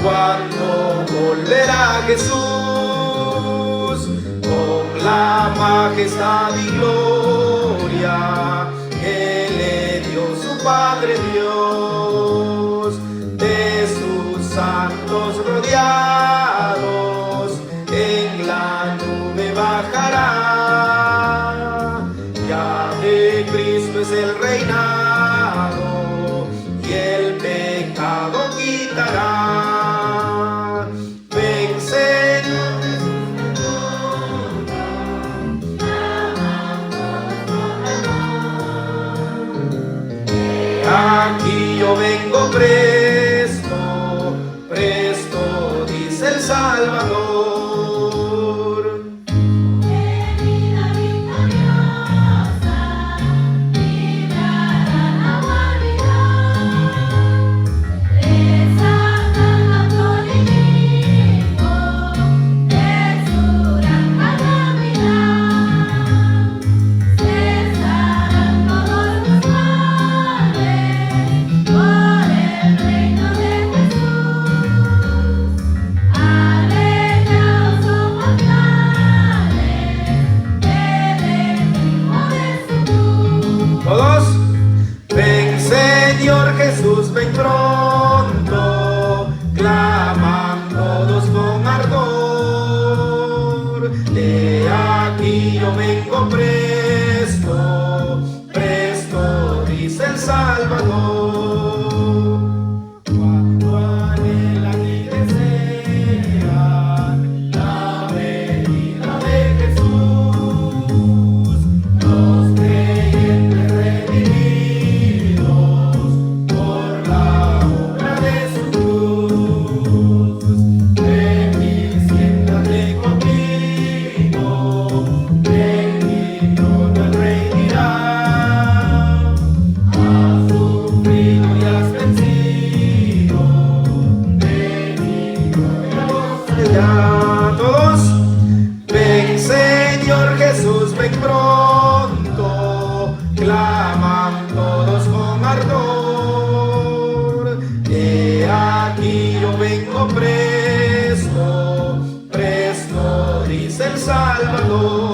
cuando volverá Jesús con la majestad y gloria que le dio su Padre Dios, de sus santos rodeados en la nube bajará. Ya de Cristo es el reinado y el pecado quitará. Ven, Señor Jesús, aquí yo vengo presto, presto, dice el Salvador. Jesús, ven pronto, claman todos con ardor. He aquí yo vengo presto, presto, dice el Salvador. Cuando anhelan y desean la venida de Jesús, los creyentes redimidos todos, ven Señor Jesús, ven pronto, claman todos con ardor. He aquí yo vengo presto, presto, dice el Salvador.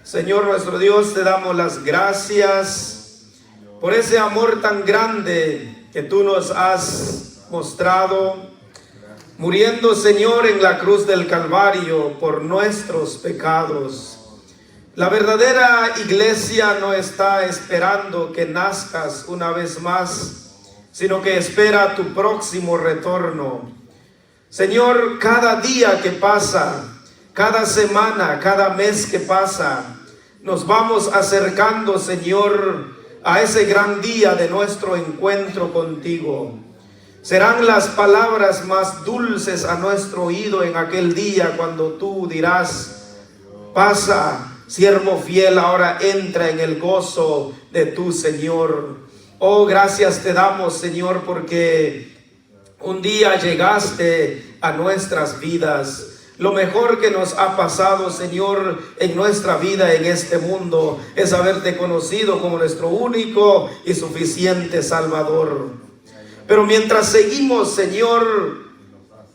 Señor nuestro Dios, te damos las gracias por ese amor tan grande que tú nos has mostrado, muriendo, Señor, en la cruz del Calvario por nuestros pecados. La verdadera iglesia no está esperando que nazcas una vez más, sino que espera tu próximo retorno. Señor, cada día que pasa, cada semana, cada mes que pasa, nos vamos acercando, Señor, a ese gran día de nuestro encuentro contigo. Serán las palabras más dulces a nuestro oído en aquel día cuando tú dirás: pasa, siervo fiel, ahora entra en el gozo de tu Señor. Oh, gracias te damos, Señor, porque un día llegaste a nuestras vidas. Lo mejor que nos ha pasado, Señor, en nuestra vida, en este mundo, es haberte conocido como nuestro único y suficiente Salvador. Pero mientras seguimos, Señor,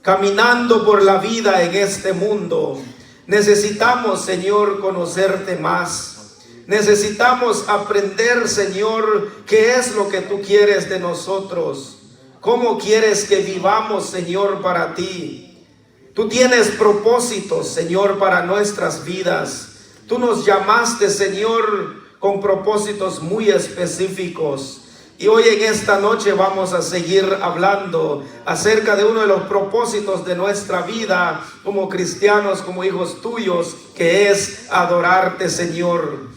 caminando por la vida en este mundo, necesitamos, Señor, conocerte más. Necesitamos aprender, Señor, qué es lo que tú quieres de nosotros. ¿Cómo quieres que vivamos, Señor, para ti? Tú tienes propósitos, Señor, para nuestras vidas. Tú nos llamaste, Señor, con propósitos muy específicos. Y hoy en esta noche vamos a seguir hablando acerca de uno de los propósitos de nuestra vida como cristianos, como hijos tuyos, que es adorarte, Señor.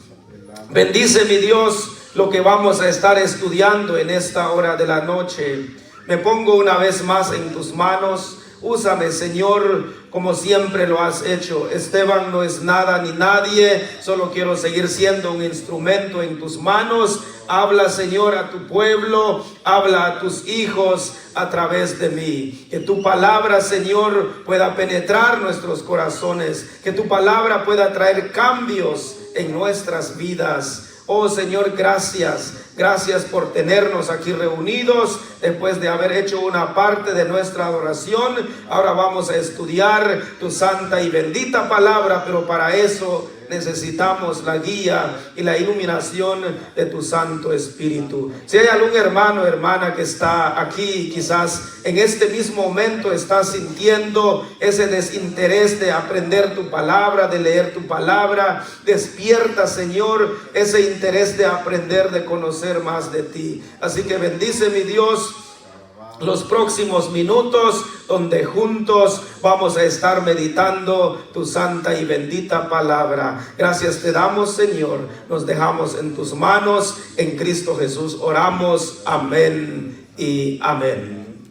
Bendice, mi Dios, lo que vamos a estar estudiando en esta hora de la noche. Me pongo una vez más en tus manos. Úsame, Señor, como siempre lo has hecho. Esteban no es nada ni nadie, solo quiero seguir siendo un instrumento en tus manos. Habla, Señor, a tu pueblo, habla a tus hijos a través de mí. Que tu palabra, Señor, pueda penetrar nuestros corazones, que tu palabra pueda traer cambios en nuestras vidas. Oh Señor, gracias. Gracias por tenernos aquí reunidos después de haber hecho una parte de nuestra adoración. Ahora vamos a estudiar tu santa y bendita palabra, pero para eso necesitamos la guía y la iluminación de tu Santo Espíritu. Si hay algún hermano o hermana que está aquí, quizás en este mismo momento está sintiendo ese desinterés de aprender tu palabra, de leer tu palabra, despierta, Señor, ese interés de aprender, de conocer más de ti. Así que bendice, mi Dios, los próximos minutos donde juntos vamos a estar meditando tu santa y bendita palabra. Gracias te damos, Señor. Nos dejamos en tus manos. En Cristo Jesús oramos. Amén y amén.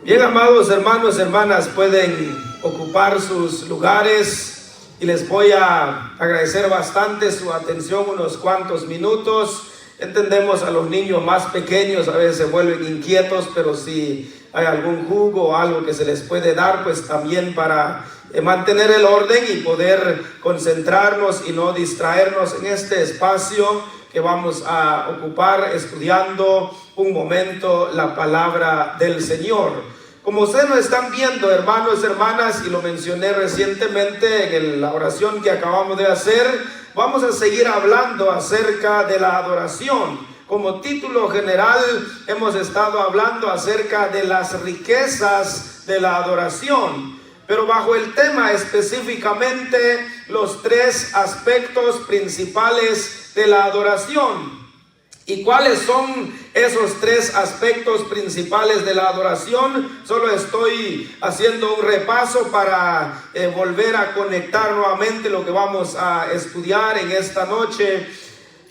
Bien, amados hermanos, hermanas, pueden ocupar sus lugares y les voy a agradecer bastante su atención unos cuantos minutos. Entendemos a los niños más pequeños, a veces se vuelven inquietos, pero si hay algún jugo o algo que se les puede dar, pues también para mantener el orden y poder concentrarnos y no distraernos en este espacio que vamos a ocupar estudiando un momento la palabra del Señor. Como ustedes lo están viendo, hermanos, hermanas, y lo mencioné recientemente en la oración que acabamos de hacer, vamos a seguir hablando acerca de la adoración. Como título general hemos estado hablando acerca de las riquezas de la adoración, pero bajo el tema específicamente los tres aspectos principales de la adoración. ¿Y cuáles son esos tres aspectos principales de la adoración? Solo estoy haciendo un repaso para volver a conectar nuevamente lo que vamos a estudiar en esta noche.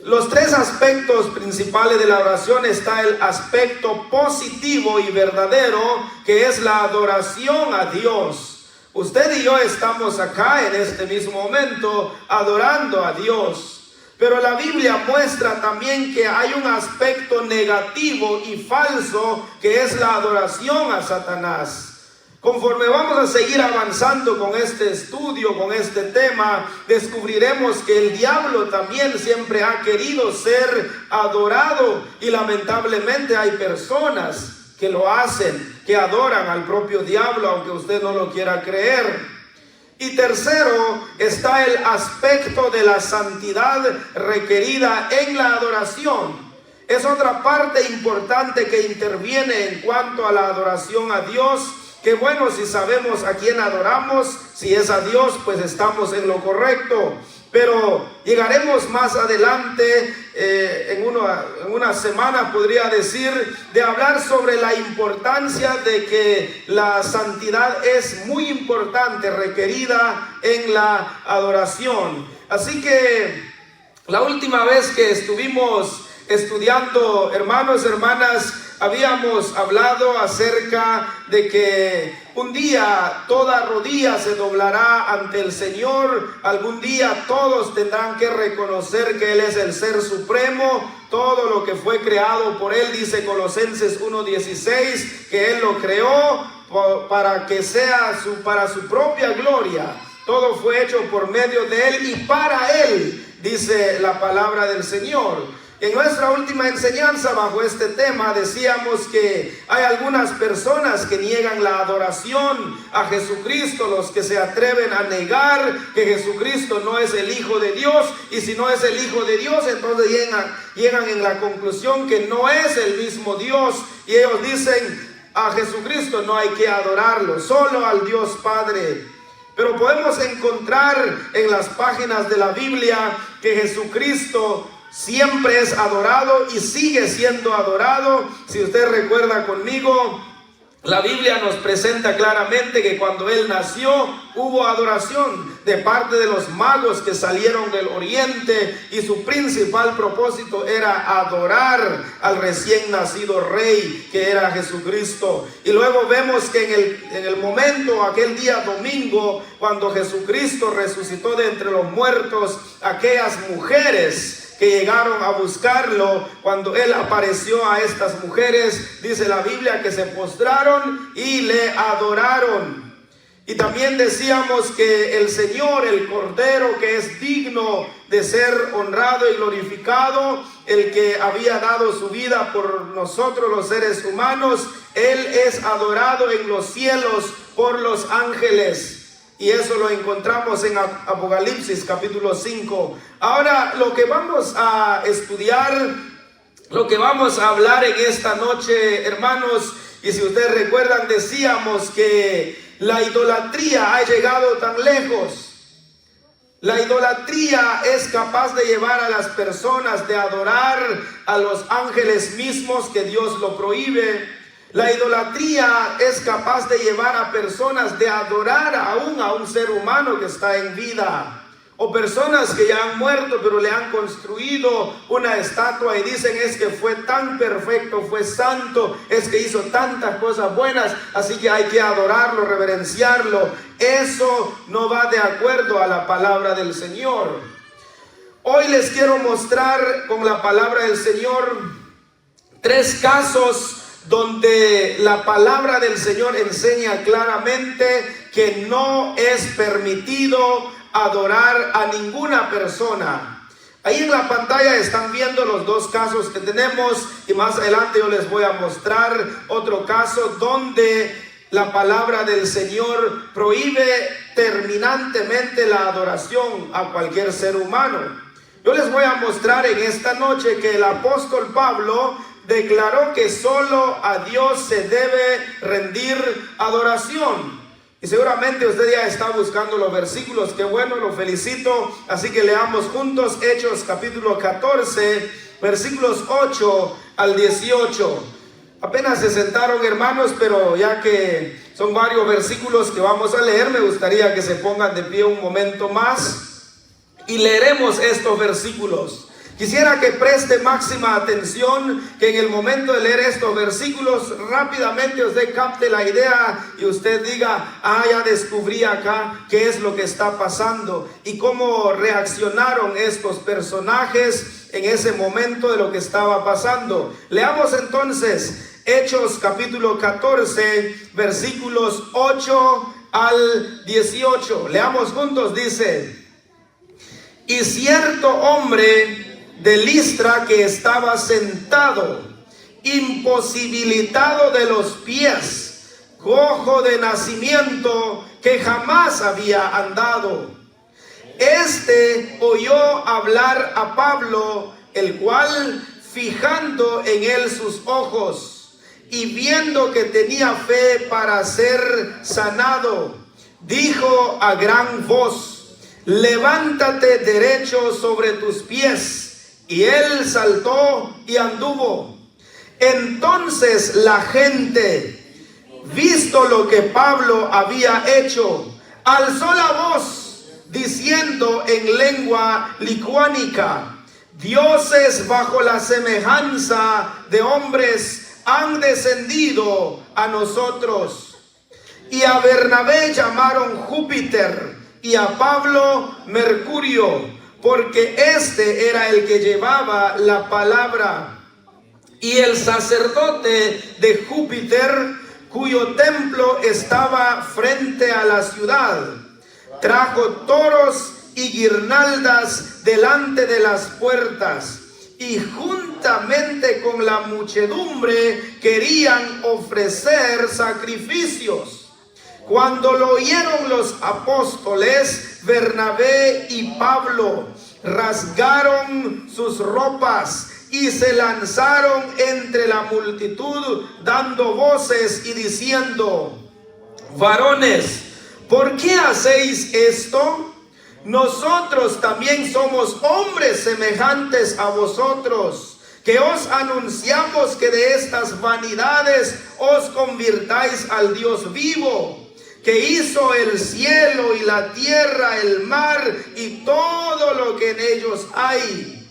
Los tres aspectos principales de la adoración está el aspecto positivo y verdadero, que es la adoración a Dios. Usted y yo estamos acá en este mismo momento adorando a Dios. Pero la Biblia muestra también que hay un aspecto negativo y falso, que es la adoración a Satanás. Conforme vamos a seguir avanzando con este estudio, con este tema, descubriremos que el diablo también siempre ha querido ser adorado, y lamentablemente hay personas que lo hacen, que adoran al propio diablo, aunque usted no lo quiera creer. Y tercero, está el aspecto de la santidad requerida en la adoración. Es otra parte importante que interviene en cuanto a la adoración a Dios. Que bueno, si sabemos a quién adoramos, si es a Dios, pues estamos en lo correcto. Pero llegaremos más adelante, en una semana podría decir, de hablar sobre la importancia de que la santidad es muy importante, requerida en la adoración. Así que la última vez que estuvimos estudiando, hermanos, hermanas, habíamos hablado acerca de que un día toda rodilla se doblará ante el Señor. Algún día todos tendrán que reconocer que Él es el Ser Supremo. Todo lo que fue creado por Él, dice Colosenses 1:16, que Él lo creó para que sea para su propia gloria. Todo fue hecho por medio de Él y para Él, dice la palabra del Señor. En nuestra última enseñanza bajo este tema decíamos que hay algunas personas que niegan la adoración a Jesucristo, los que se atreven a negar que Jesucristo no es el Hijo de Dios, y si no es el Hijo de Dios, entonces llegan en la conclusión que no es el mismo Dios, y ellos dicen: a Jesucristo no hay que adorarlo, solo al Dios Padre. Pero podemos encontrar en las páginas de la Biblia que Jesucristo siempre es adorado y sigue siendo adorado. Si usted recuerda conmigo, la Biblia nos presenta claramente que cuando Él nació hubo adoración de parte de los magos que salieron del oriente, y su principal propósito era adorar al recién nacido Rey, que era Jesucristo. Y luego vemos que en el momento, aquel día domingo, cuando Jesucristo resucitó de entre los muertos, aquellas mujeres que llegaron a buscarlo, cuando Él apareció a estas mujeres, dice la Biblia que se postraron y le adoraron. Y también decíamos que el Señor, el Cordero, que es digno de ser honrado y glorificado, el que había dado su vida por nosotros los seres humanos. Él es adorado en los cielos por los ángeles. Y eso lo encontramos en Apocalipsis capítulo 5. Ahora lo que vamos a estudiar, lo que vamos a hablar en esta noche, hermanos, y si ustedes recuerdan, decíamos que la idolatría ha llegado tan lejos. La idolatría es capaz de llevar a las personas de adorar a los ángeles mismos, que Dios lo prohíbe. La idolatría es capaz de llevar a personas de adorar aún a un ser humano que está en vida, o personas que ya han muerto pero le han construido una estatua y dicen: es que fue tan perfecto, fue santo, es que hizo tantas cosas buenas, así que hay que adorarlo, reverenciarlo. Eso no va de acuerdo a la palabra del Señor. Hoy les quiero mostrar con la palabra del Señor 3 casos donde la palabra del Señor enseña claramente que no es permitido adorar a ninguna persona. Ahí en la pantalla están viendo los 2 casos que tenemos, y más adelante yo les voy a mostrar otro caso donde la palabra del Señor prohíbe terminantemente la adoración a cualquier ser humano. Yo les voy a mostrar en esta noche que el apóstol Pablo declaró que solo a Dios se debe rendir adoración. Y seguramente usted ya está buscando los versículos. Qué bueno, lo felicito. Así que leamos juntos Hechos capítulo 14, versículos 8 al 18. Apenas se sentaron, hermanos, pero ya que son varios versículos que vamos a leer, me gustaría que se pongan de pie un momento más y leeremos estos versículos. Quisiera que preste máxima atención, que en el momento de leer estos versículos rápidamente usted capte la idea y usted diga: ya descubrí acá qué es lo que está pasando y cómo reaccionaron estos personajes en ese momento de lo que estaba pasando. Leamos entonces Hechos capítulo 14, versículos 8 al 18. Leamos juntos, dice: y cierto hombre de Listra que estaba sentado, imposibilitado de los pies, cojo de nacimiento, que jamás había andado. Este oyó hablar a Pablo, el cual, fijando en él sus ojos y viendo que tenía fe para ser sanado, dijo a gran voz: levántate derecho sobre tus pies. Y él saltó y anduvo. Entonces la gente, visto lo que Pablo había hecho, alzó la voz diciendo en lengua licuánica: dioses bajo la semejanza de hombres han descendido a nosotros. Y a Bernabé llamaron Júpiter y a Pablo Mercurio, porque este era el que llevaba la palabra. Y el sacerdote de Júpiter, cuyo templo estaba frente a la ciudad, trajo toros y guirnaldas delante de las puertas, y juntamente con la muchedumbre querían ofrecer sacrificios. Cuando lo oyeron los apóstoles, Bernabé y Pablo rasgaron sus ropas y se lanzaron entre la multitud, dando voces y diciendo: varones, ¿por qué hacéis esto? Nosotros también somos hombres semejantes a vosotros, que os anunciamos que de estas vanidades os convirtáis al Dios vivo, que hizo el cielo y la tierra, el mar y todo lo que en ellos hay.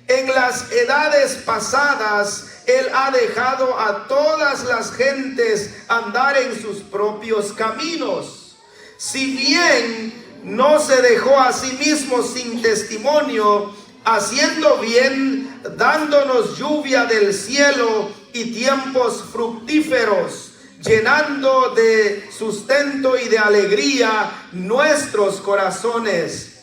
En las edades pasadas, Él ha dejado a todas las gentes andar en sus propios caminos. Si bien no se dejó a sí mismo sin testimonio, haciendo bien, dándonos lluvia del cielo y tiempos fructíferos, llenando de sustento y de alegría nuestros corazones.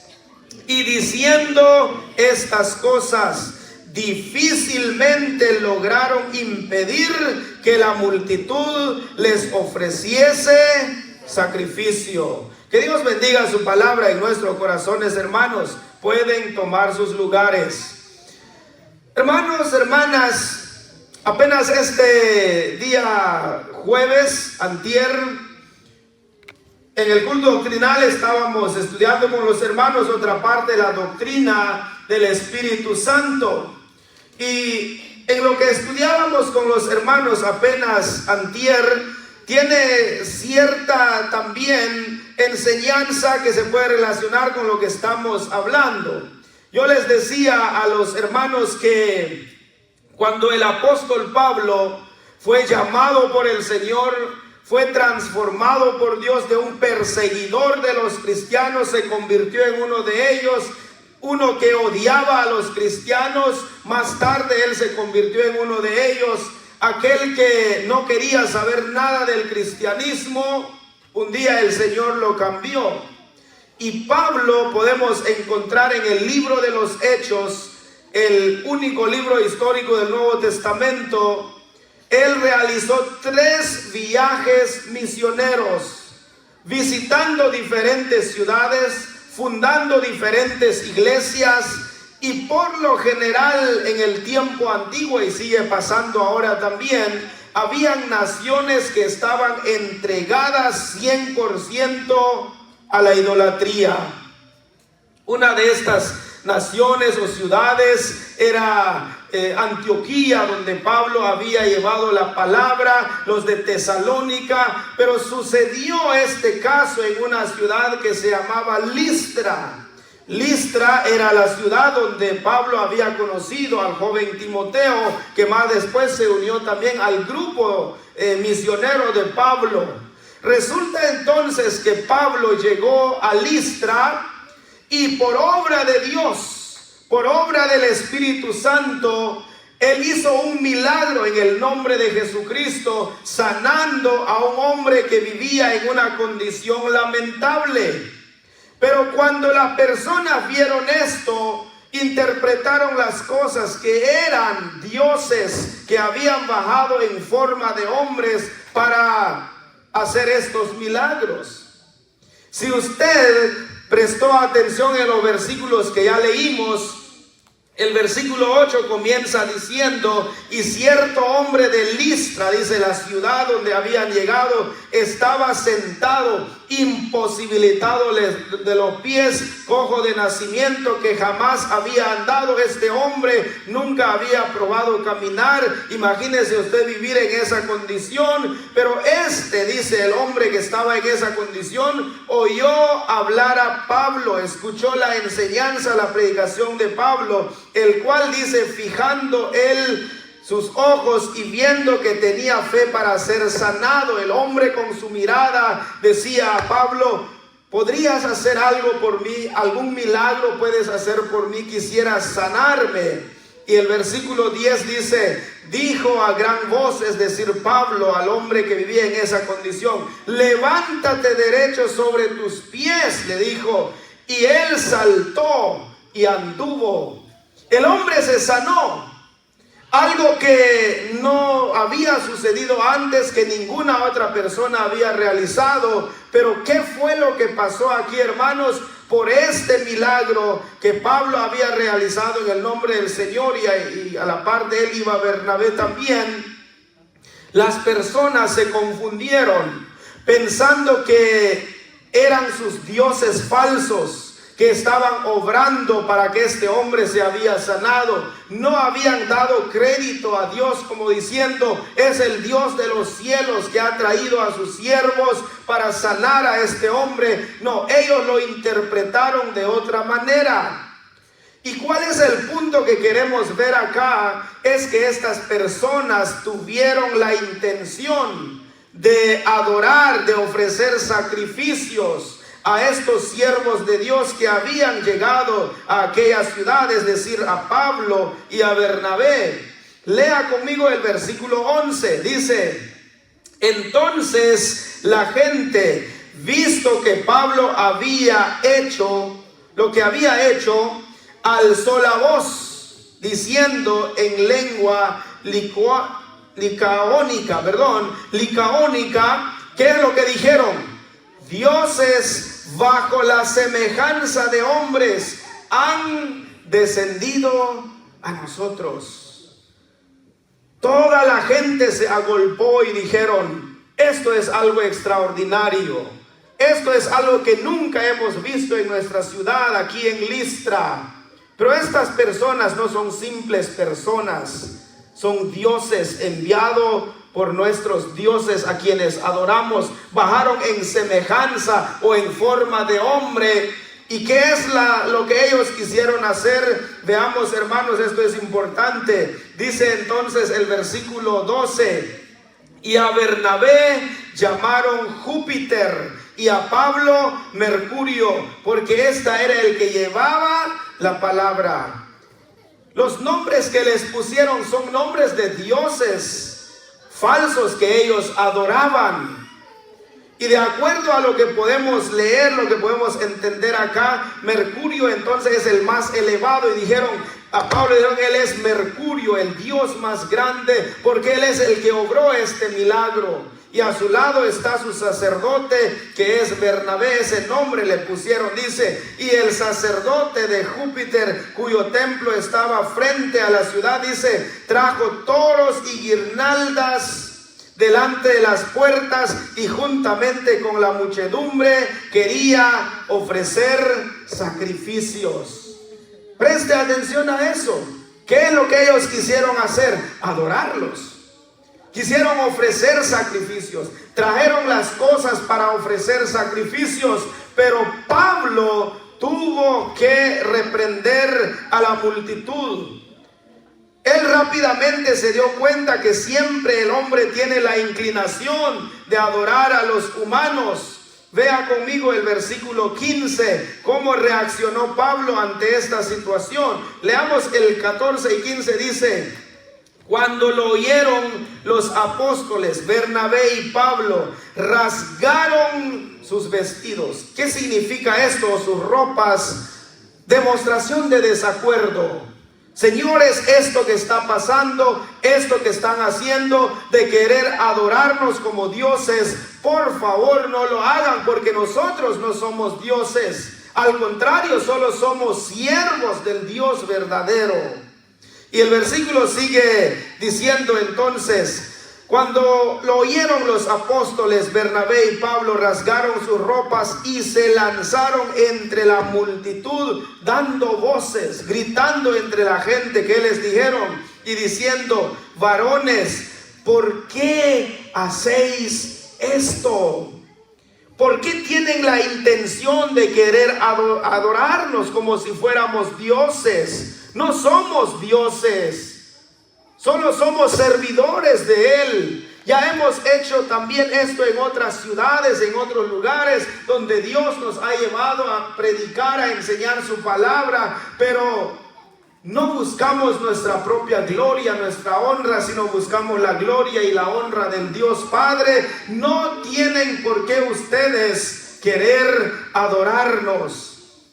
Y diciendo estas cosas, difícilmente lograron impedir que la multitud les ofreciese sacrificio. Que Dios bendiga su palabra en nuestros corazones, hermanos. Pueden tomar sus lugares. Hermanos, hermanas, apenas este día jueves, antier, en el culto doctrinal estábamos estudiando con los hermanos otra parte de la doctrina del Espíritu Santo. Y en lo que estudiábamos con los hermanos apenas antier, tiene cierta también enseñanza que se puede relacionar con lo que estamos hablando. Yo les decía a los hermanos que cuando el apóstol Pablo fue llamado por el Señor, fue transformado por Dios de un perseguidor de los cristianos, se convirtió en uno de ellos, uno que odiaba a los cristianos. Más tarde él se convirtió en uno de ellos, aquel que no quería saber nada del cristianismo. Un día el Señor lo cambió. Y Pablo podemos encontrar en el libro de los Hechos, el único libro histórico del Nuevo Testamento. Él realizó 3 viajes misioneros, visitando diferentes ciudades, fundando diferentes iglesias. Y por lo general en el tiempo antiguo, y sigue pasando ahora también, habían naciones que estaban entregadas 100% a la idolatría. Una de estas naciones o ciudades era Antioquía, donde Pablo había llevado la palabra, los de Tesalónica. Pero sucedió este caso en una ciudad que se llamaba Listra. Listra era la ciudad donde Pablo había conocido al joven Timoteo, que más después se unió también al grupo misionero de Pablo. Resulta entonces que Pablo llegó a Listra y por obra de Dios, por obra del Espíritu Santo, él hizo un milagro en el nombre de Jesucristo, sanando a un hombre que vivía en una condición lamentable. Pero cuando las personas vieron esto, interpretaron las cosas que eran dioses que habían bajado en forma de hombres para hacer estos milagros. Si usted prestó atención en los versículos que ya leímos, el versículo 8 comienza diciendo: y cierto hombre de Listra, dice la ciudad donde habían llegado, estaba sentado, imposibilitado de los pies, cojo de nacimiento, que jamás había andado. Este hombre nunca había probado caminar. Imagínese usted vivir en esa condición. Pero dice el hombre que estaba en esa condición, oyó hablar a Pablo, escuchó la enseñanza, la predicación de Pablo, el cual dice, fijando él sus ojos y viendo que tenía fe para ser sanado, el hombre con su mirada decía a Pablo: ¿podrías hacer algo por mí? ¿Algún milagro puedes hacer por mí? Quisiera sanarme. Y el versículo 10 dice: dijo a gran voz, es decir, Pablo, al hombre que vivía en esa condición: levántate derecho sobre tus pies, le dijo. Y él saltó y anduvo. El hombre se sanó. Algo que no había sucedido antes, que ninguna otra persona había realizado. Pero ¿qué fue lo que pasó aquí, hermanos? Por este milagro que Pablo había realizado en el nombre del Señor, y a la par de él iba Bernabé también, las personas se confundieron pensando que eran sus dioses falsos que estaban obrando para que este hombre se había sanado. No habían dado crédito a Dios como diciendo: es el Dios de los cielos que ha traído a sus siervos para sanar a este hombre. No, ellos lo interpretaron de otra manera. ¿Y cuál es el punto que queremos ver acá? Es que estas personas tuvieron la intención de adorar, de ofrecer sacrificios a estos siervos de Dios que habían llegado a aquella ciudad, es decir, a Pablo y a Bernabé. Lea conmigo el versículo 11, dice: entonces la gente, visto que Pablo había hecho lo que había hecho, alzó la voz, diciendo en lengua licaónica, ¿qué es lo que dijeron? Dioses bajo la semejanza de hombres han descendido a nosotros. Toda la gente se agolpó y dijeron: esto es algo extraordinario. Esto es algo que nunca hemos visto en nuestra ciudad, aquí en Listra. Pero estas personas no son simples personas, son dioses enviados por nuestros dioses a quienes adoramos. Bajaron en semejanza o en forma de hombre. ¿Y qué es lo que ellos quisieron hacer? Veamos, hermanos, esto es importante. Dice entonces el versículo 12: y a Bernabé llamaron Júpiter y a Pablo Mercurio, porque esta era el que llevaba la palabra. Los nombres que les pusieron son nombres de dioses falsos que ellos adoraban. Y de acuerdo a lo que podemos leer, lo que podemos entender acá, Mercurio entonces es el más elevado. Y dijeron a Pablo, él es Mercurio, el Dios más grande, porque él es el que obró este milagro. Y a su lado está su sacerdote, que es Bernabé, ese nombre le pusieron, dice. Y el sacerdote de Júpiter, cuyo templo estaba frente a la ciudad, dice, trajo toros y guirnaldas delante de las puertas, y juntamente con la muchedumbre quería ofrecer sacrificios. Preste atención a eso. ¿Qué es lo que ellos quisieron hacer? Adorarlos. Quisieron ofrecer sacrificios. Trajeron las cosas para ofrecer sacrificios. Pero Pablo tuvo que reprender a la multitud. Él rápidamente se dio cuenta que siempre el hombre tiene la inclinación de adorar a los humanos. Vea conmigo el versículo 15, cómo reaccionó Pablo ante esta situación. Leamos el 14 y 15, dice: cuando lo oyeron los apóstoles, Bernabé y Pablo, rasgaron sus vestidos. ¿Qué significa esto? Sus ropas. Demostración de desacuerdo. Señores, esto que está pasando, esto que están haciendo de querer adorarnos como dioses, por favor no lo hagan, porque nosotros no somos dioses. Al contrario, solo somos siervos del Dios verdadero. Y el versículo sigue diciendo entonces: cuando lo oyeron los apóstoles, Bernabé y Pablo rasgaron sus ropas y se lanzaron entre la multitud, dando voces, gritando entre la gente. ¿Qué les dijeron? Y diciendo: varones, ¿por qué hacéis esto? ¿Por qué tienen la intención de querer adorarnos como si fuéramos dioses? No somos dioses. Solo somos servidores de Él. Ya hemos hecho también esto en otras ciudades, en otros lugares donde Dios nos ha llevado a predicar, a enseñar su palabra, pero no buscamos nuestra propia gloria, nuestra honra, sino buscamos la gloria y la honra del Dios Padre. No tienen por qué ustedes querer adorarnos.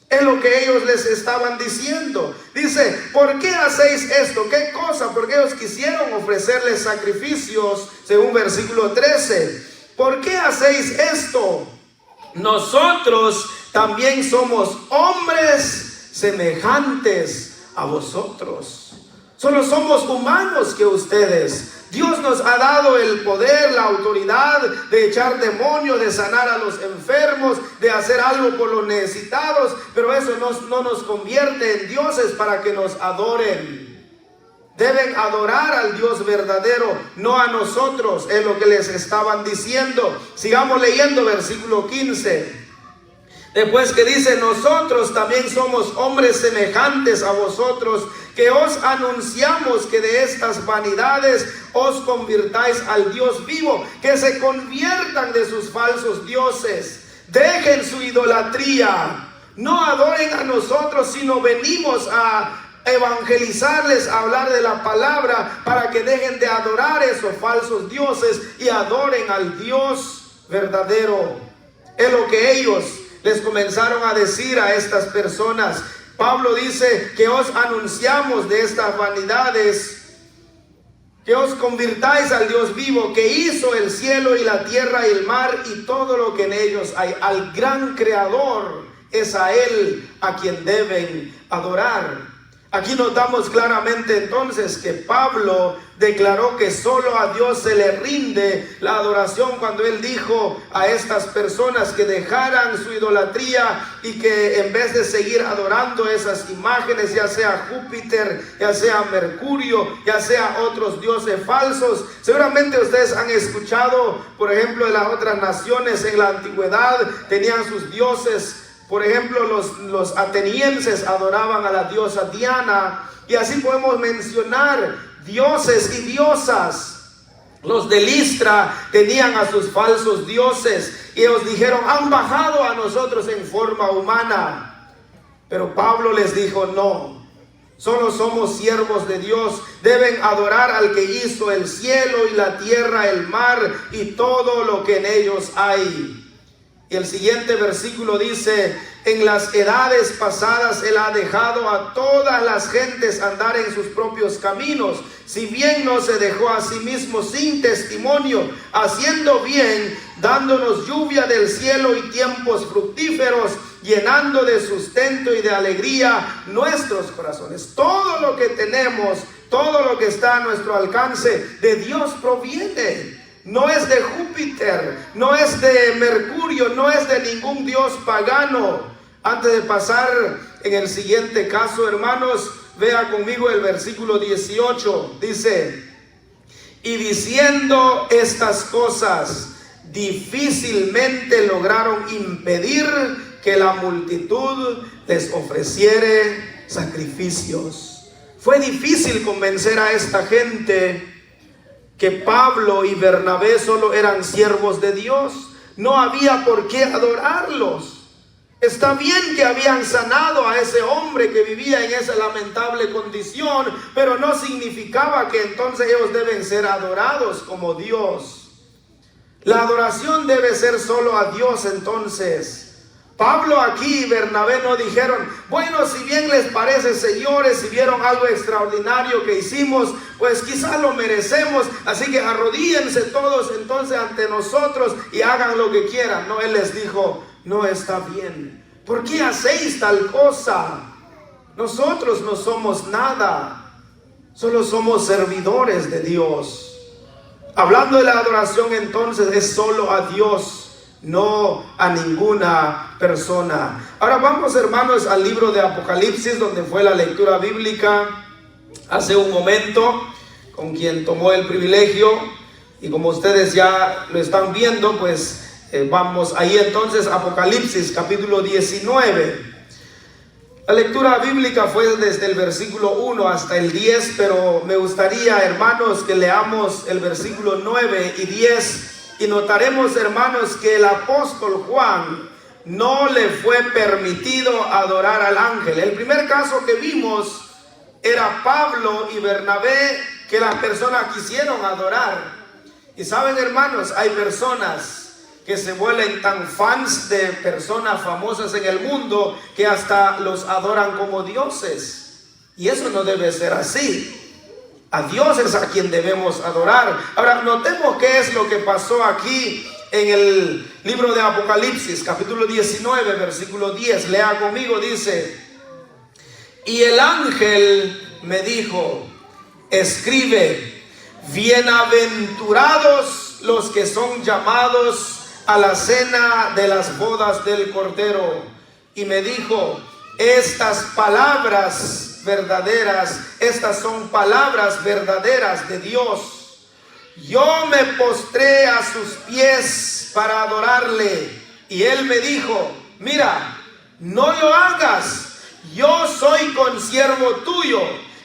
Es lo que ellos les estaban diciendo. Dice: ¿por qué hacéis esto? ¿Qué cosa? Porque ellos quisieron ofrecerles sacrificios, según versículo 13. ¿Por qué hacéis esto? Nosotros también somos hombres semejantes a vosotros. Solo somos humanos que ustedes. Dios nos ha dado el poder, la autoridad de echar demonios, de sanar a los enfermos, de hacer algo por los necesitados, pero eso no nos convierte en dioses para que nos adoren. Deben adorar al Dios verdadero, no a nosotros, es lo que les estaban diciendo. Sigamos leyendo versículo 15. Después que dice: nosotros también somos hombres semejantes a vosotros, que os anunciamos que de estas vanidades os convirtáis al Dios vivo, que se conviertan de sus falsos dioses, dejen su idolatría, no adoren a nosotros, sino venimos a evangelizarles, a hablar de la palabra, para que dejen de adorar esos falsos dioses y adoren al Dios verdadero. Es lo que ellos les comenzaron a decir a estas personas. Pablo dice que os anunciamos de estas vanidades, que os convirtáis al Dios vivo, que hizo el cielo y la tierra y el mar y todo lo que en ellos hay. Al gran creador, es a Él a quien deben adorar. Aquí notamos claramente entonces que Pablo declaró que solo a Dios se le rinde la adoración cuando él dijo a estas personas que dejaran su idolatría y que en vez de seguir adorando esas imágenes, ya sea Júpiter, ya sea Mercurio, ya sea otros dioses falsos. Seguramente ustedes han escuchado, por ejemplo, de las otras naciones en la antigüedad tenían sus dioses. Por ejemplo, los atenienses adoraban a la diosa Diana, y así podemos mencionar dioses y diosas. Los de Listra tenían a sus falsos dioses y ellos dijeron: han bajado a nosotros en forma humana. Pero Pablo les dijo: no, solo somos siervos de Dios, deben adorar al que hizo el cielo y la tierra, el mar y todo lo que en ellos hay. Y el siguiente versículo dice: en las edades pasadas Él ha dejado a todas las gentes andar en sus propios caminos, si bien no se dejó a sí mismo sin testimonio, haciendo bien, dándonos lluvia del cielo y tiempos fructíferos, llenando de sustento y de alegría nuestros corazones. Todo lo que tenemos, todo lo que está a nuestro alcance, de Dios proviene. No es de Júpiter, no es de Mercurio, no es de ningún dios pagano. Antes de pasar en el siguiente caso, hermanos, vea conmigo el versículo 18. Dice: y diciendo estas cosas, difícilmente lograron impedir que la multitud les ofreciere sacrificios. Fue difícil convencer a esta gente que Pablo y Bernabé solo eran siervos de Dios. No había por qué adorarlos. Está bien que habían sanado a ese hombre que vivía en esa lamentable condición, pero no significaba que entonces ellos deben ser adorados como Dios. La adoración debe ser solo a Dios. Entonces Pablo aquí y Bernabé no dijeron: bueno, si bien les parece, señores, si vieron algo extraordinario que hicimos, pues quizás lo merecemos, así que arrodíllense todos entonces ante nosotros y hagan lo que quieran. No, Él les dijo: no está bien. ¿Por qué hacéis tal cosa? Nosotros no somos nada, solo somos servidores de Dios. Hablando de la adoración, entonces es solo a Dios, no a ninguna persona. Ahora vamos, hermanos, al libro de Apocalipsis, donde fue la lectura bíblica hace un momento, con quien tomó el privilegio, y como ustedes ya lo están viendo, pues vamos ahí entonces, Apocalipsis capítulo 19. La lectura bíblica fue desde el versículo 1 hasta el 10, pero me gustaría, hermanos, que leamos el versículo 9 y 10. Y notaremos, hermanos, que el apóstol Juan no le fue permitido adorar al ángel. El primer caso que vimos era Pablo y Bernabé, que las personas quisieron adorar. Y saben, hermanos, hay personas que se vuelven tan fans de personas famosas en el mundo que hasta los adoran como dioses. Y eso no debe ser así. A Dios es a quien debemos adorar. Ahora, notemos qué es lo que pasó aquí en el libro de Apocalipsis, capítulo 19, versículo 10. Lea conmigo, dice: y el ángel me dijo: escribe, bienaventurados los que son llamados a la cena de las bodas del Cordero. Y me dijo: estas palabras verdaderas, estas son palabras verdaderas de Dios. Yo me postré a sus pies para adorarle. Y él me dijo: mira, no lo hagas. Yo soy consiervo tuyo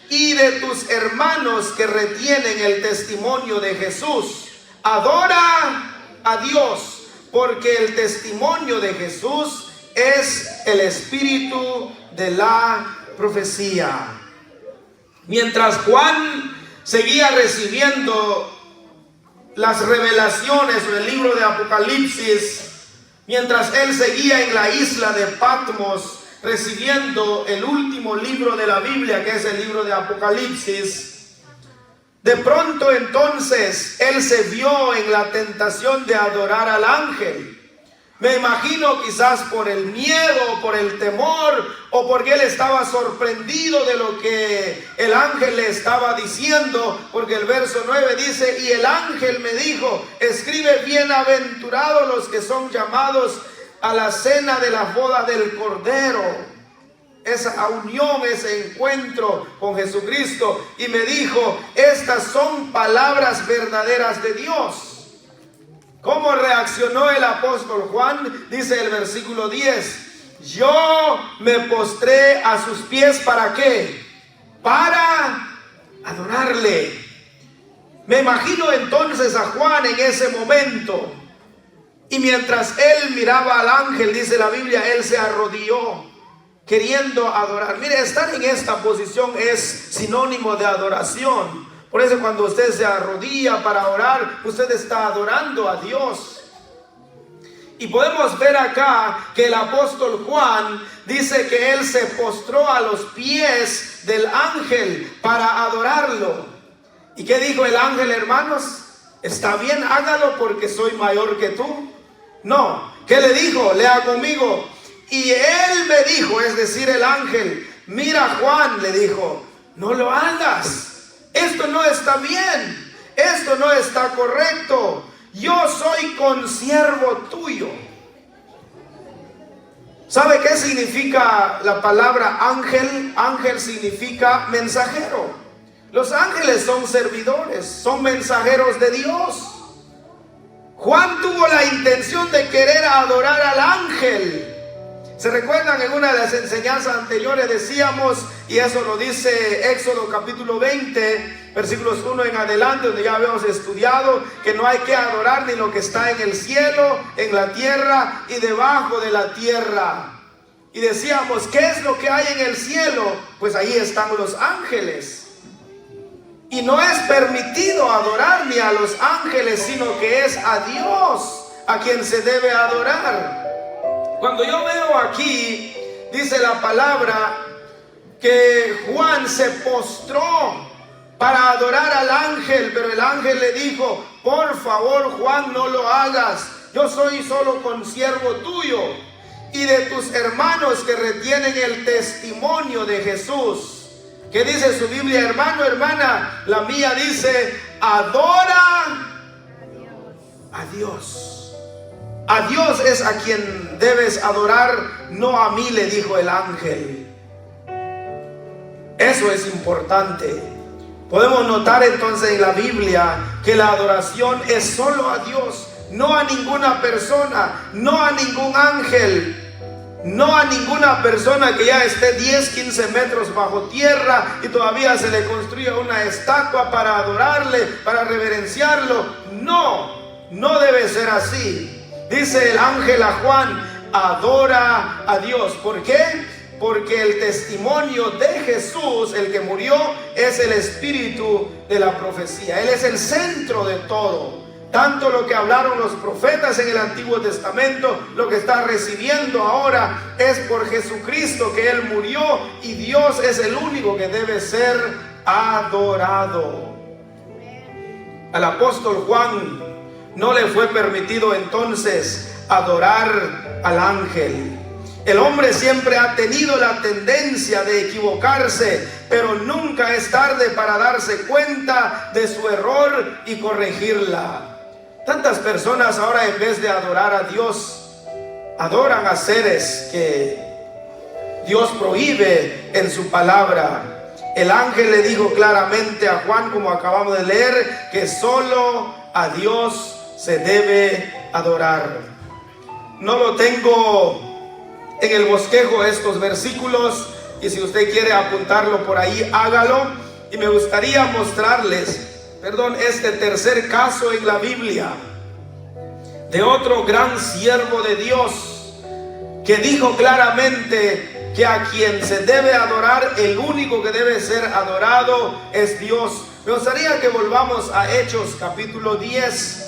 y de tus hermanos que retienen el testimonio de Jesús. Adora a Dios, porque el testimonio de Jesús es el espíritu de la profecía. Mientras Juan seguía recibiendo las revelaciones del libro de Apocalipsis, mientras él seguía en la isla de Patmos, recibiendo el último libro de la Biblia, que es el libro de Apocalipsis, de pronto entonces él se vio en la tentación de adorar al ángel. Me imagino quizás por el miedo, por el temor, o porque él estaba sorprendido de lo que el ángel le estaba diciendo, porque el verso 9 dice: y el ángel me dijo, escribe, bienaventurados los que son llamados a la cena de la boda del Cordero. Esa unión, ese encuentro con Jesucristo. Y me dijo, estas son palabras verdaderas de Dios. ¿Cómo reaccionó el apóstol Juan? Dice el versículo 10: yo me postré a sus pies, ¿para qué? Para adorarle. Me imagino entonces a Juan en ese momento, y mientras él miraba al ángel, dice la Biblia, él se arrodilló queriendo adorar. Mire, estar en esta posición es sinónimo de adoración. Por eso cuando usted se arrodilla para orar, usted está adorando a Dios. Y podemos ver acá que el apóstol Juan dice que él se postró a los pies del ángel para adorarlo. ¿Y qué dijo el ángel, hermanos? Está bien, hágalo porque soy mayor que tú. No, ¿qué le dijo? Lea conmigo. Y él me dijo, es decir, el ángel, mira Juan, le dijo, no lo hagas. Esto no está bien, esto no está correcto. Yo soy consiervo tuyo. ¿Sabe qué significa la palabra ángel? Ángel significa mensajero. Los ángeles son servidores, son mensajeros de Dios. Juan tuvo la intención de querer adorar al ángel. ¿Se recuerdan? En una de las enseñanzas anteriores decíamos, y eso lo dice Éxodo capítulo 20, versículos 1 en adelante, donde ya habíamos estudiado que no hay que adorar ni lo que está en el cielo, en la tierra y debajo de la tierra. Y decíamos, ¿qué es lo que hay en el cielo? Pues ahí están los ángeles. Y no es permitido adorar ni a los ángeles, sino que es a Dios a quien se debe adorar. Cuando yo veo aquí, dice la palabra, que Juan se postró para adorar al ángel, pero el ángel le dijo, por favor Juan, no lo hagas, yo soy solo consiervo tuyo y de tus hermanos que retienen el testimonio de Jesús. ¿Qué dice su Biblia, hermano, hermana? La mía dice, adora a Dios. A Dios es a quien debes adorar, no a mí, le dijo el ángel. Eso es importante. Podemos notar entonces en la Biblia que la adoración es solo a Dios, no a ninguna persona, no a ningún ángel, no a ninguna persona que ya esté 10, 15 metros bajo tierra y todavía se le construye una estatua para adorarle, para reverenciarlo. No, no debe ser así. Dice el ángel a Juan, adora a Dios. ¿Por qué? Porque el testimonio de Jesús, el que murió, es el espíritu de la profecía. Él es el centro de todo. Tanto lo que hablaron los profetas en el Antiguo Testamento, lo que está recibiendo ahora es por Jesucristo, que Él murió, y Dios es el único que debe ser adorado. Al apóstol Juan no le fue permitido entonces adorar al ángel. El hombre siempre ha tenido la tendencia de equivocarse, pero nunca es tarde para darse cuenta de su error y corregirla. Tantas personas ahora, en vez de adorar a Dios, adoran a seres que Dios prohíbe en su palabra. El ángel le dijo claramente a Juan, como acabamos de leer, que solo a Dios se debe adorar. No lo tengo en el bosquejo estos versículos, y si usted quiere apuntarlo por ahí, hágalo. Y me gustaría mostrarles, este tercer caso en la Biblia de otro gran siervo de Dios que dijo claramente que a quien se debe adorar, el único que debe ser adorado es Dios. Me gustaría que volvamos a Hechos capítulo 10.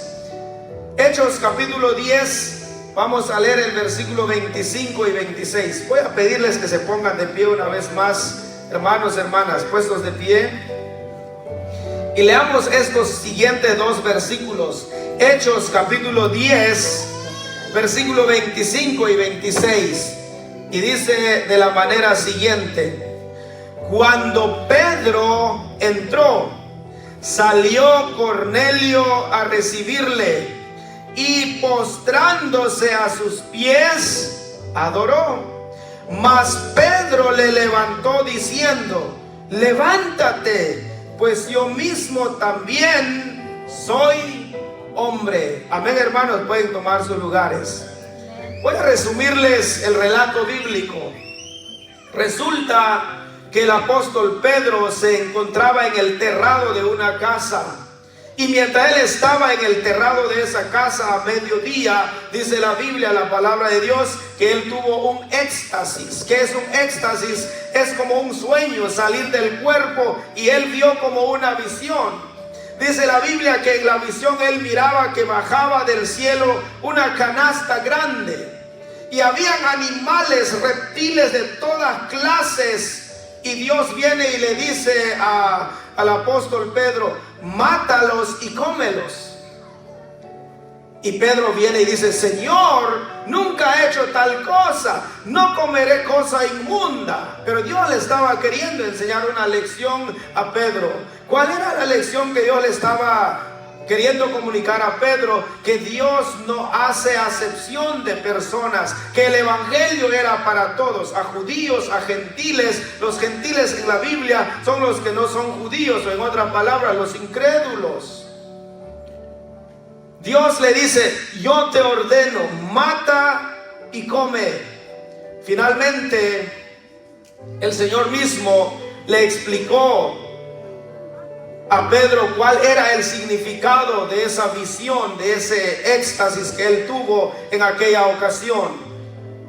Hechos capítulo 10, Vamos a leer el versículo 25 y 26. Voy a pedirles que se pongan de pie una vez más, hermanos, hermanas, puestos de pie. Y leamos estos siguientes dos versículos. Hechos capítulo 10, versículo 25 y 26. Y dice de la manera siguiente: cuando Pedro entró, salió Cornelio a recibirle, y postrándose a sus pies, adoró. Mas Pedro le levantó diciendo: levántate, pues yo mismo también soy hombre. Amén, hermanos, pueden tomar sus lugares. Voy a resumirles el relato bíblico. Resulta que el apóstol Pedro se encontraba en el terrado de una casa. Y mientras él estaba en el terrado de esa casa a mediodía, dice la Biblia, la palabra de Dios, que él tuvo un éxtasis. ¿Qué es un éxtasis? Es como un sueño, salir del cuerpo, y él vio como una visión. Dice la Biblia que en la visión él miraba que bajaba del cielo una canasta grande, y habían animales, reptiles de todas clases. Y Dios viene y le dice al apóstol Pedro: mátalos y cómelos. Y Pedro viene y dice: Señor, nunca he hecho tal cosa, no comeré cosa inmunda. Pero Dios le estaba queriendo enseñar una lección a Pedro. ¿Cuál era la lección que Dios le estaba queriendo comunicar a Pedro? Que Dios no hace acepción de personas, que el evangelio era para todos, a judíos, a gentiles. Los gentiles en la Biblia son los que no son judíos, o en otras palabras, los incrédulos. Dios le dice: yo te ordeno, mata y come. Finalmente el Señor mismo le explicó a Pedro cuál era el significado de esa visión, de ese éxtasis que él tuvo en aquella ocasión.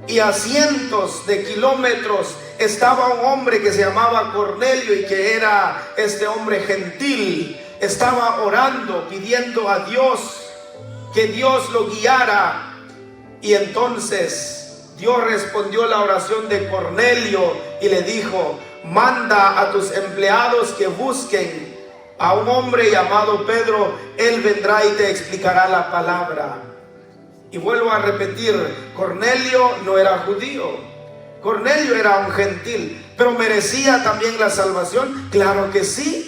Y a cientos de kilómetros estaba un hombre que se llamaba Cornelio, y que era este hombre gentil. Estaba orando, pidiendo a Dios que Dios lo guiara. Y entonces Dios respondió la oración de Cornelio y le dijo: manda a tus empleados que busquen a un hombre llamado Pedro. Él vendrá y te explicará la palabra. Y vuelvo a repetir, Cornelio no era judío, Cornelio era un gentil. ¿Pero merecía también la salvación? Claro que sí.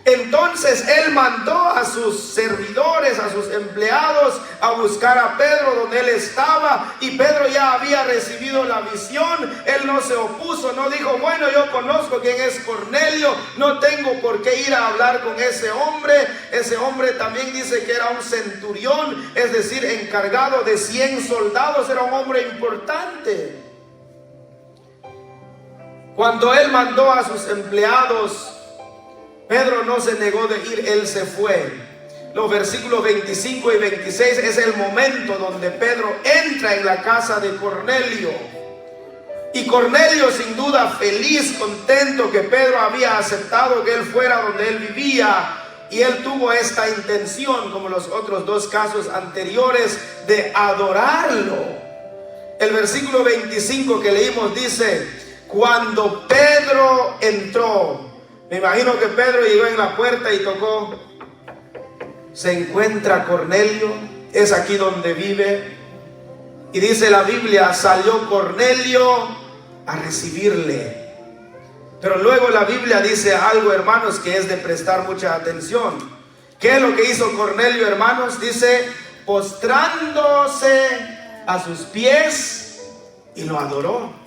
Entonces él mandó a sus servidores, a sus empleados, a buscar a Pedro donde él estaba. Y Pedro ya había recibido la visión. Él no se opuso, no dijo: bueno, yo conozco quién es Cornelio, no tengo por qué ir a hablar con ese hombre. Ese hombre también dice que era un centurión, es decir, encargado de 100 soldados. Era un hombre importante. Cuando él mandó a sus empleados, Pedro no se negó de ir, él se fue. Los versículos 25 y 26 es el momento donde Pedro entra en la casa de Cornelio. Y Cornelio, sin duda feliz, contento que Pedro había aceptado que él fuera donde él vivía. Y él tuvo esta intención, como los otros dos casos anteriores, de adorarlo. El versículo 25 que leímos dice: cuando Pedro entró. Me imagino que Pedro llegó en la puerta y tocó. Se encuentra Cornelio, es aquí donde vive. Y dice la Biblia: salió Cornelio a recibirle. Pero luego la Biblia dice algo, hermanos, que es de prestar mucha atención. ¿Qué es lo que hizo Cornelio, hermanos? Dice: postrándose a sus pies, y lo adoró.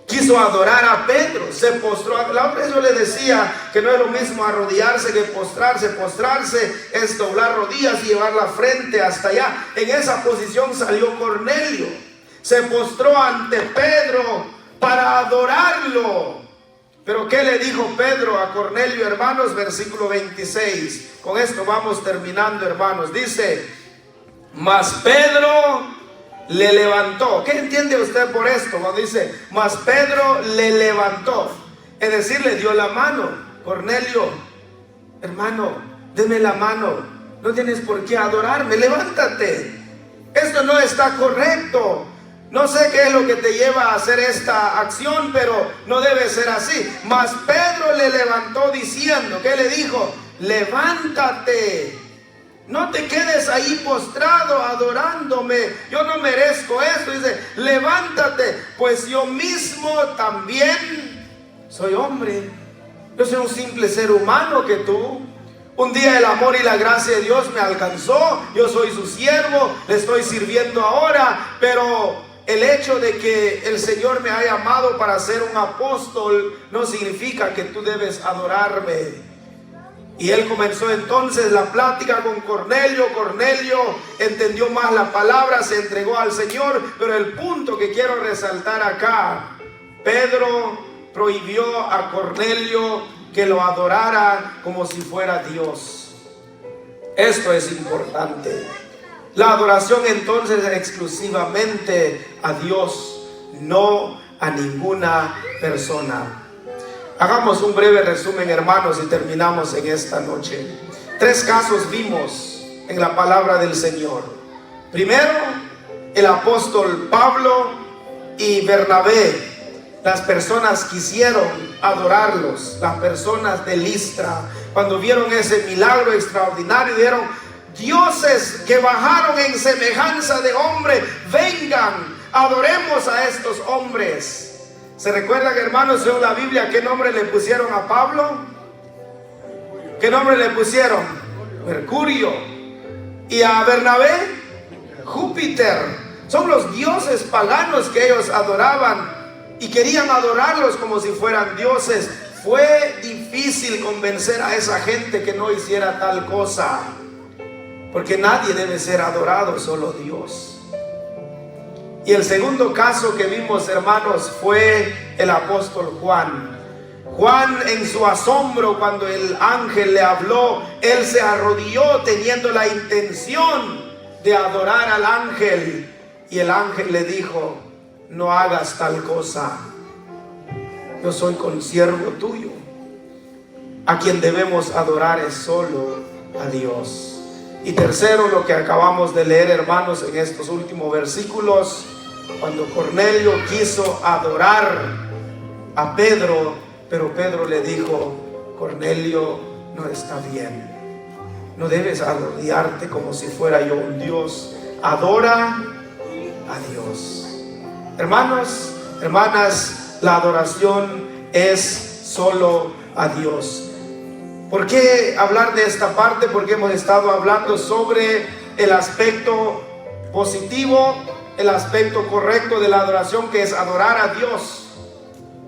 Quiso adorar a Pedro, se postró. La otra vez yo les decía que no es lo mismo arrodillarse que postrarse. Postrarse es doblar rodillas y llevar la frente hasta allá. En esa posición salió Cornelio. Se postró ante Pedro para adorarlo. Pero ¿qué le dijo Pedro a Cornelio, hermanos? Versículo 26. Con esto vamos terminando, hermanos. Dice: mas Pedro le levantó. ¿Qué entiende usted por esto? Cuando dice: mas Pedro le levantó, es decir, le dio la mano. Cornelio, hermano, deme la mano, no tienes por qué adorarme, levántate. Esto no está correcto. No sé qué es lo que te lleva a hacer esta acción, pero no debe ser así. Mas Pedro le levantó diciendo, ¿qué le dijo? Levántate, no te quedes ahí postrado adorándome, yo no merezco esto. Dice, levántate, pues yo mismo también soy hombre. Yo soy un simple ser humano que tú. Un día el amor y la gracia de Dios me alcanzó, yo soy su siervo, le estoy sirviendo ahora, pero el hecho de que el Señor me haya llamado para ser un apóstol no significa que tú debes adorarme. Y él comenzó entonces la plática con Cornelio. Cornelio entendió más la palabra, se entregó al Señor. Pero el punto que quiero resaltar acá, Pedro prohibió a Cornelio que lo adorara como si fuera Dios. Esto es importante. La adoración entonces es exclusivamente a Dios, no a ninguna persona. Hagamos un breve resumen, hermanos, y terminamos en esta noche. 3 casos vimos en la palabra del Señor. Primero, el apóstol Pablo y Bernabé. Las personas quisieron adorarlos, las personas de Listra, cuando vieron ese milagro extraordinario, dijeron: dioses que bajaron en semejanza de hombre, vengan, adoremos a estos hombres. ¿Se recuerdan, hermanos, según la Biblia, qué nombre le pusieron a Pablo? ¿Qué nombre le pusieron? Mercurio. Y a Bernabé, Júpiter. Son los dioses paganos que ellos adoraban y querían adorarlos como si fueran dioses. Fue difícil convencer a esa gente que no hiciera tal cosa, porque nadie debe ser adorado, solo Dios. Y el segundo caso que vimos, hermanos, fue el apóstol Juan. Juan, en su asombro cuando el ángel le habló, él se arrodilló teniendo la intención de adorar al ángel. Y el ángel le dijo: no hagas tal cosa, yo soy consiervo tuyo. A quien debemos adorar es solo a Dios. Y tercero, lo que acabamos de leer, hermanos, en estos últimos versículos, cuando Cornelio quiso adorar a Pedro, pero Pedro le dijo: Cornelio, no está bien, no debes arrodillarte como si fuera yo un Dios, adora a Dios. Hermanos, hermanas, la adoración es solo a Dios. ¿Por qué hablar de esta parte? Porque hemos estado hablando sobre el aspecto positivo, el aspecto correcto de la adoración, que es adorar a Dios.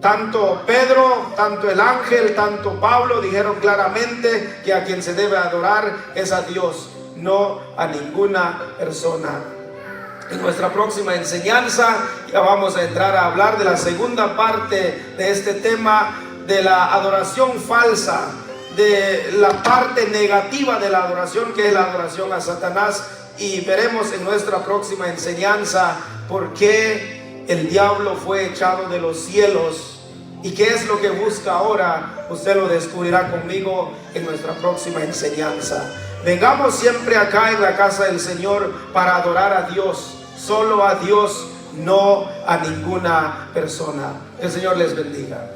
Tanto Pedro, tanto el ángel, tanto Pablo dijeron claramente que a quien se debe adorar es a Dios, no a ninguna persona. En nuestra próxima enseñanza ya vamos a entrar a hablar de la segunda parte de este tema, de la adoración falsa, de la parte negativa de la adoración, que es la adoración a Satanás. Y veremos en nuestra próxima enseñanza por qué el diablo fue echado de los cielos y qué es lo que busca ahora. Usted lo descubrirá conmigo en nuestra próxima enseñanza. Vengamos siempre acá en la casa del Señor para adorar a Dios, solo a Dios, no a ninguna persona. Que el Señor les bendiga.